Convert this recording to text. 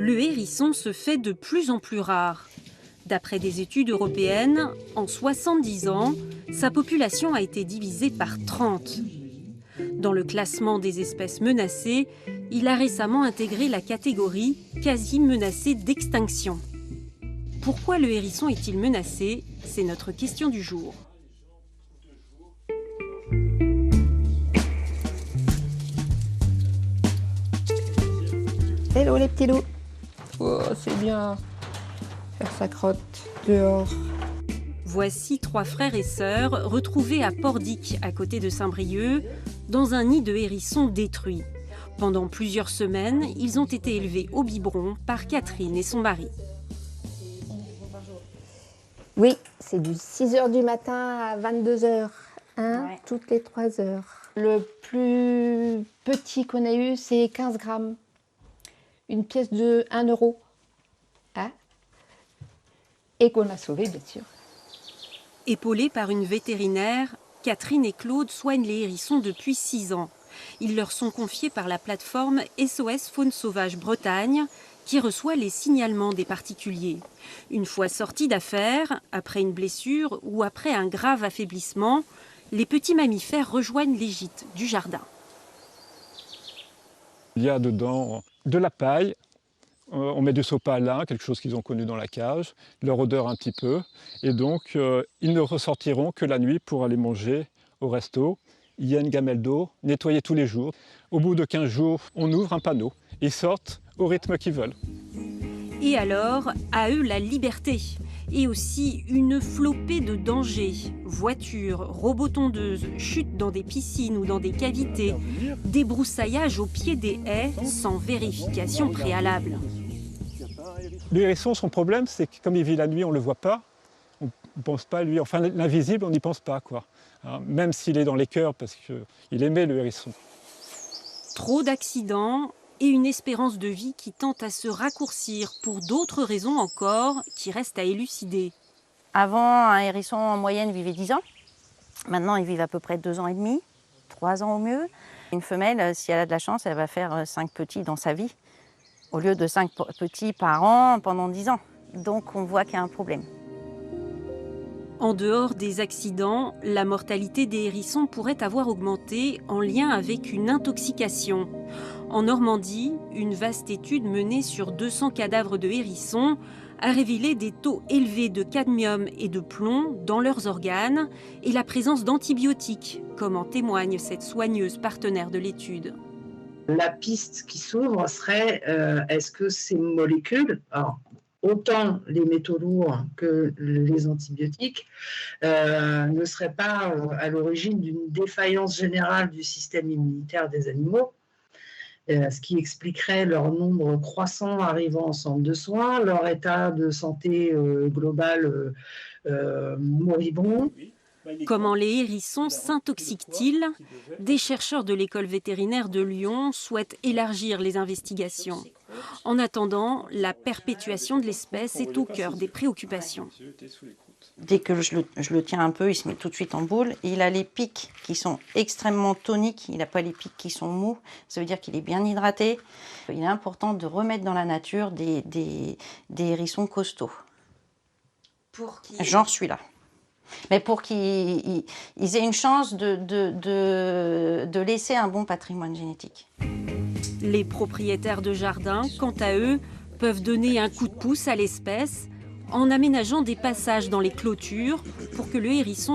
le hérisson se fait de plus en plus rare. D'après des études européennes, en 70 ans, sa population a été divisée par 30. Dans le classement des espèces menacées, il a récemment intégré la catégorie quasi menacée d'extinction. Pourquoi le hérisson est-il menacé? C'est notre question du jour. Hello les petits loups. Oh, c'est bien. Faire sa crotte dehors. Voici 3 frères et sœurs retrouvés à Pordic, à côté de Saint-Brieuc, dans un nid de hérissons détruit. Pendant plusieurs semaines, ils ont été élevés au biberon par Catherine et son mari. Oui, c'est du 6h du matin à 22h, ouais. Toutes les 3 heures. Le plus petit qu'on ait eu, c'est 15 grammes. Une pièce de 1 euro. Hein? Et qu'on a sauvé, bien sûr. Épaulés par une vétérinaire, Catherine et Claude soignent les hérissons depuis 6 ans. Ils leur sont confiés par la plateforme SOS Faune Sauvage Bretagne, qui reçoit les signalements des particuliers. Une fois sortis d'affaires, après une blessure ou après un grave affaiblissement, les petits mammifères rejoignent les gîtes du jardin. Il y a dedans de la paille, on met du sopalin, quelque chose qu'ils ont connu dans la cage, leur odeur un petit peu, et donc ils ne ressortiront que la nuit pour aller manger au resto. Il y a une gamelle d'eau, nettoyée tous les jours. Au bout de 15 jours, on ouvre un panneau. Ils sortent au rythme qu'ils veulent. Et alors, à eux la liberté. Et aussi une flopée de dangers. Voitures, robots tondeuses, chutes dans des piscines ou dans des cavités, débroussaillage au pied des haies sans vérification préalable. Le hérisson, son problème, c'est que comme il vit la nuit, on ne le voit pas. On ne pense pas à lui. Enfin, l'invisible, on n'y pense pas, quoi. Hein, même s'il est dans les cœurs, parce qu'il aimait le hérisson. Trop d'accidents et une espérance de vie qui tend à se raccourcir pour d'autres raisons encore qui restent à élucider. Avant, un hérisson en moyenne vivait 10 ans. Maintenant, ils vivent à peu près 2 ans et demi, 3 ans au mieux. Une femelle, si elle a de la chance, elle va faire 5 petits dans sa vie, au lieu de 5 petits par an pendant 10 ans. Donc on voit qu'il y a un problème. En dehors des accidents, la mortalité des hérissons pourrait avoir augmenté en lien avec une intoxication. En Normandie, une vaste étude menée sur 200 cadavres de hérissons a révélé des taux élevés de cadmium et de plomb dans leurs organes et la présence d'antibiotiques, comme en témoigne cette soigneuse partenaire de l'étude. La piste qui s'ouvre serait, est-ce que ces molécules, alors, autant les métaux lourds que les antibiotiques, ne seraient pas à l'origine d'une défaillance générale du système immunitaire des animaux, ce qui expliquerait leur nombre croissant arrivant en centre de soins, leur état de santé global moribond. Comment les hérissons s'intoxiquent-ils? Des chercheurs de l'école vétérinaire de Lyon souhaitent élargir les investigations. En attendant, la perpétuation de l'espèce est au cœur des préoccupations. Dès que je le tiens un peu, il se met tout de suite en boule. Et il a les pics qui sont extrêmement toniques, il n'a pas les pics qui sont mous. Ça veut dire qu'il est bien hydraté. Il est important de remettre dans la nature des hérissons costauds. Genre celui-là. Mais pour qu'ils aient une chance de laisser un bon patrimoine génétique. Les propriétaires de jardins, quant à eux, peuvent donner un coup de pouce à l'espèce en aménageant des passages dans les clôtures pour que le hérisson